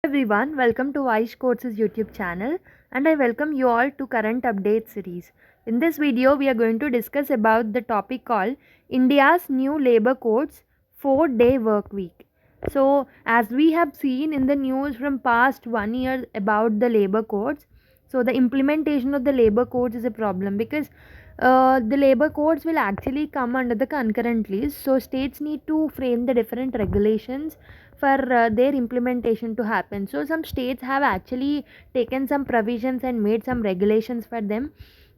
Everyone, welcome to Aish Courses YouTube channel and I welcome you all to current update series. In this video, we are going to discuss about the topic called India's new labor codes 4-day work week. So, as we have seen in the news from past 1 year about the labor codes, so the implementation of the labor codes is a problem because the labor codes will actually come under the concurrent list. So, states need to frame the different regulations for their implementation to happen. So some states have actually taken some provisions and made some regulations for them,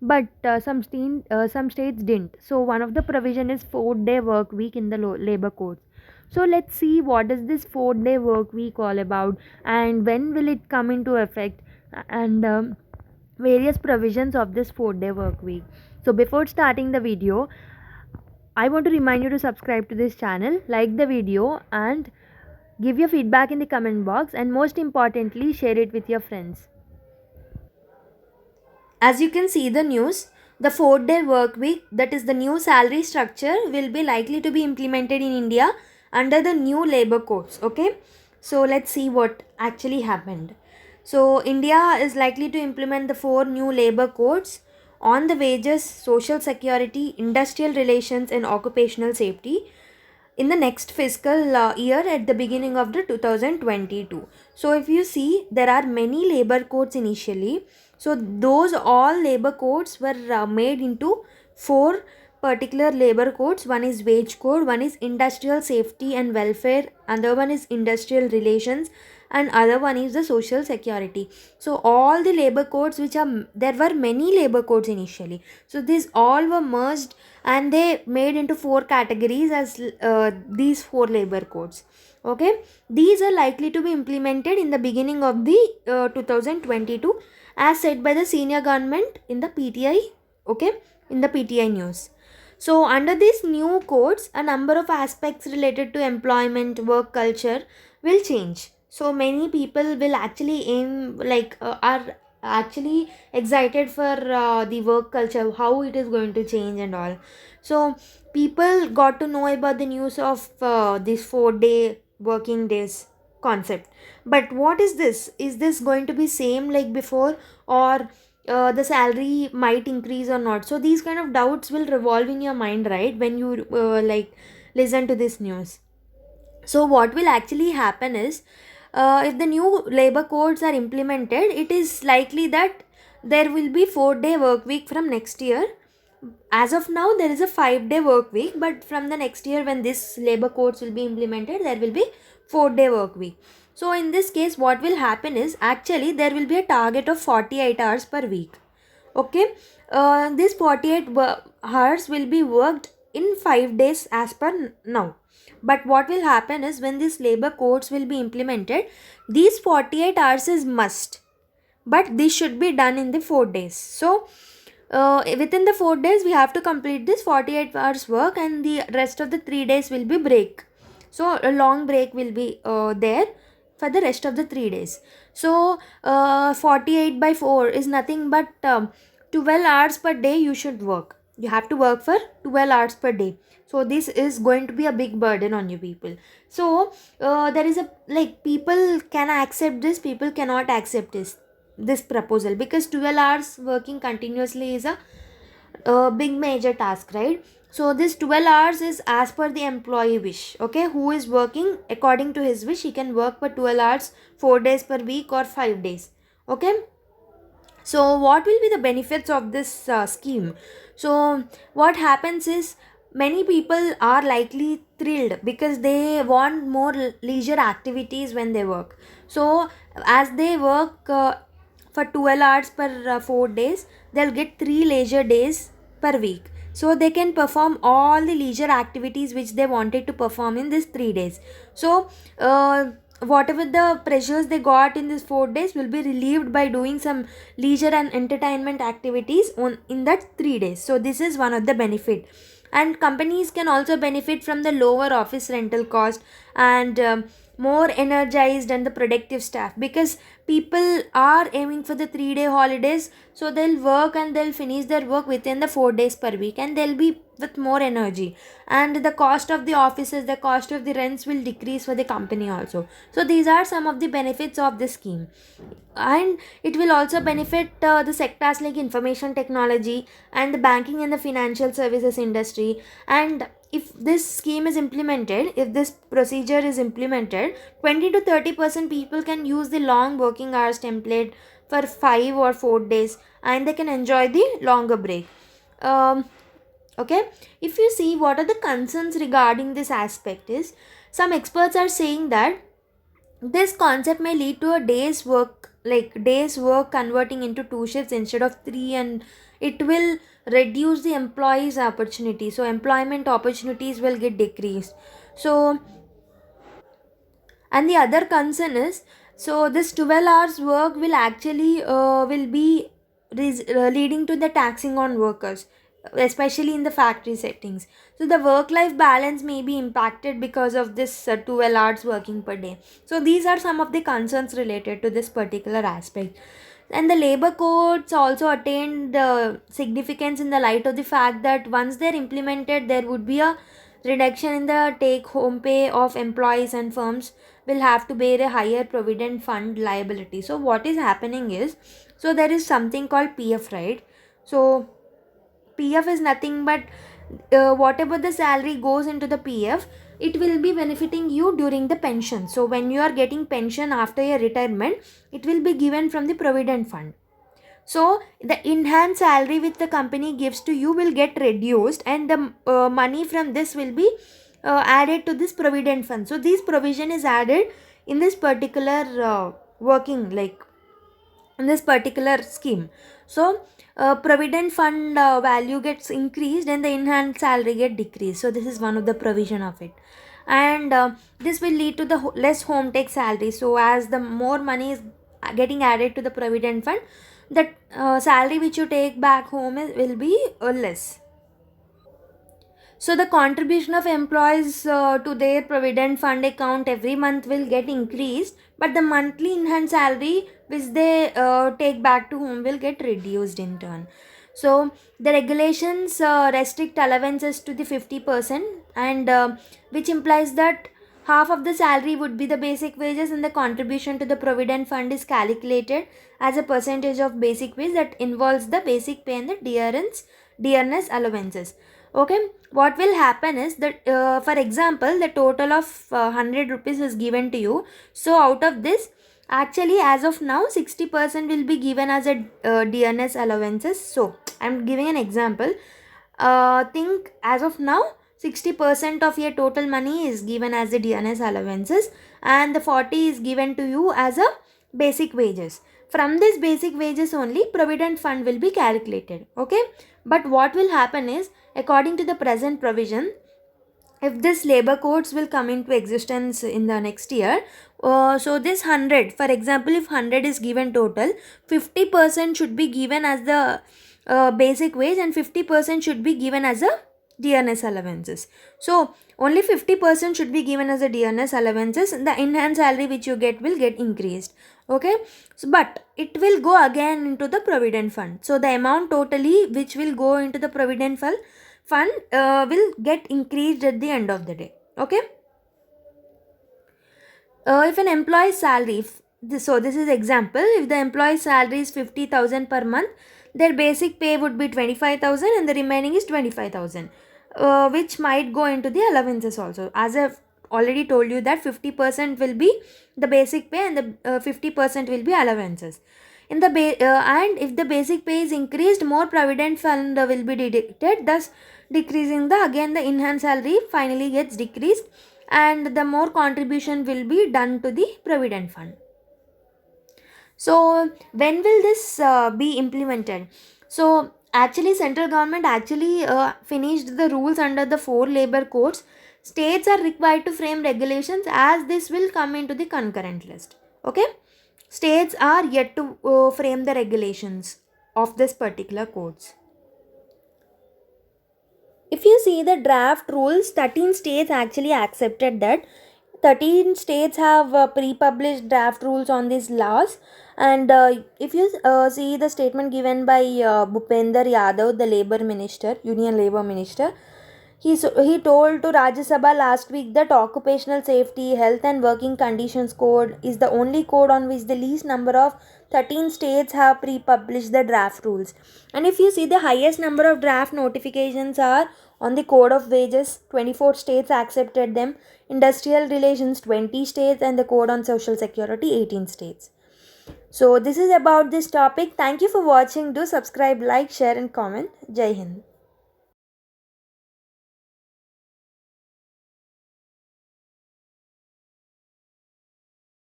but some states didn't. So one of the provision is 4-day work week in the labor codes. So let's see what is this 4-day work week all about and when will it come into effect, and various provisions of this 4-day work week. So before starting the video, I want to remind you to subscribe to this channel, like the video, and give your feedback in the comment box, and most importantly, share it with your friends. As you can see the news, the 4-day work week, that is the new salary structure, will be likely to be implemented in India under the new labor codes. Okay, so let's see what actually happened. So India is likely to implement the 4 new labor codes on the wages, social security, industrial relations and occupational safety in the next fiscal year at the beginning of the 2022. So if you see, there are many labor codes initially. So those all labor codes were made into 4 particular labor codes. One is wage code, one is industrial safety and welfare, another one is industrial relations, and other one is the social security. So all the labor codes which are, there were many labor codes initially, so these all were merged and they made into 4 categories as these 4 labor codes. Okay, these are likely to be implemented in the beginning of the 2022 as said by the senior government in the PTI. Okay, in the PTI news. So under these new codes, a number of aspects related to employment, work culture will change. So many people will actually aim, like are actually excited for the work culture, how it is going to change and all. So people got to know about the news of this 4-day working days concept. But what is this? Is this going to be same like before, or the salary might increase or not? So these kind of doubts will revolve in your mind, right, when you like listen to this news. So what will actually happen is, if the new labor codes are implemented, it is likely that there will be 4-day work week from next year. As of now, there is a 5-day work week, but from the next year when this labor codes will be implemented, there will be 4-day work week. So in this case, what will happen is, actually there will be a target of 48 hours per week. Okay, this 48 hours will be worked in 5 days as per now. But what will happen is, when these labor codes will be implemented, these 48 hours is must, but this should be done in the 4 days. So within the 4 days we have to complete this 48 hours work, and the rest of the 3 days will be break. So a long break will be there for the rest of the 3 days. So 48 by 4 is nothing but 12 hours per day you should work. You have to work for 12 hours per day. So this is going to be a big burden on you people. So there is a, like, people can accept this, people cannot accept this proposal, because 12 hours working continuously is a big major task, right? So this 12 hours is as per the employee wish. Okay, who is working according to his wish, he can work for 12 hours 4 days per week or 5 days. Okay, so what will be the benefits of this scheme? So what happens is, many people are likely thrilled because they want more leisure activities when they work. So as they work for 12 hours per 4 days, they'll get 3 leisure days per week. So they can perform all the leisure activities which they wanted to perform in these 3 days. So whatever the pressures they got in these 4 days will be relieved by doing some leisure and entertainment activities on in that 3 days. So this is one of the benefit. And companies can also benefit from the lower office rental cost and more energized and the productive staff, because people are aiming for the 3-day holidays. So they'll work and they'll finish their work within the 4 days per week, and they'll be with more energy, and the cost of the offices, the cost of the rents will decrease for the company also. So these are some of the benefits of this scheme. And it will also benefit the sectors like information technology and the banking and the financial services industry. And if this scheme is implemented, if this procedure is implemented, 20 to 30% people can use the long working hours template for 5 or 4 days, and they can enjoy the longer break. um, okay, if you see what are the concerns regarding this aspect is, some experts are saying that this concept may lead to a day's work converting into 2 shifts instead of 3, and it will reduce the employees opportunity, so employment opportunities will get decreased. So, and the other concern is, so this 12 hours work will actually will be leading to the taxing on workers, especially in the factory settings. So the work life balance may be impacted because of this 12 hours working per day. So these are some of the concerns related to this particular aspect. And the labor codes also attained significance in the light of the fact that once they're implemented, there would be a reduction in the take home pay of employees, and firms will have to bear a higher provident fund liability. So what is happening is, so there is something called PF, right? So PF is nothing but whatever the salary goes into the PF, it will be benefiting you during the pension. So when you are getting pension after your retirement, it will be given from the provident fund. So the enhanced salary which the company gives to you will get reduced, and the money from this will be added to this provident fund. So this provision is added in this particular working, like in this particular scheme. So provident fund value gets increased and the enhanced salary get decreased. So this is one of the provision of it. And this will lead to the less home take salary. So as the more money is getting added to the provident fund, the salary which you take back home will be less. So the contribution of employees to their provident fund account every month will get increased, but the monthly enhanced salary which they take back to home will get reduced in turn. So the regulations restrict allowances to the 50%, and which implies that half of the salary would be the basic wages, and the contribution to the provident fund is calculated as a percentage of basic wage that involves the basic pay and the dearness allowances. Okay, what will happen is that for example, the total of 100 rupees is given to you. So out of this, actually as of now 60% will be given as a dearness allowances. So I'm giving an example. Think as of now 60% of your total money is given as the dearness allowances, and the 40 is given to you as a basic wages. From this basic wages only provident fund will be calculated. Okay, but what will happen is, according to the present provision, if this labor codes will come into existence in the next year, so this 100, for example, if 100 is given total, 50% should be given as the basic wage, and 50% should be given as a dearness allowances. So only 50% should be given as a dearness allowances, and the enhanced salary which you get will get increased. Okay, so, but it will go again into the provident fund. So the amount totally which will go into the provident fund will get increased at the end of the day. Okay, if an employee's salary, so this is example, if the employee's salary is 50,000 per month, their basic pay would be 25,000 and the remaining is 25,000, which might go into the allowances also. As I've already told you that 50% will be the basic pay, and the 50% will be allowances. In the and if the basic pay is increased, more provident fund will be deducted, thus decreasing the, again the enhanced salary finally gets decreased, and the more contribution will be done to the provident fund. So when will this be implemented? So actually central government actually finished the rules under the 4 labor codes. States are required to frame regulations, as this will come into the concurrent list. Okay, states are yet to frame the regulations of this particular codes. If you see the draft rules, 13 states actually accepted that 13 states have pre-published draft rules on these laws. And if you see the statement given by Bhupender Yadav, the labor minister, union labor minister, he told to Rajya Sabha last week that Occupational Safety, Health and Working Conditions Code is the only code on which the least number of 13 states have pre-published the draft rules. And if you see, the highest number of draft notifications are on the Code of Wages, 24 states accepted them, Industrial Relations 20 states, and the Code on Social Security 18 states. So this is about this topic. Thank you for watching. Do subscribe, like, share and comment. Jai Hind.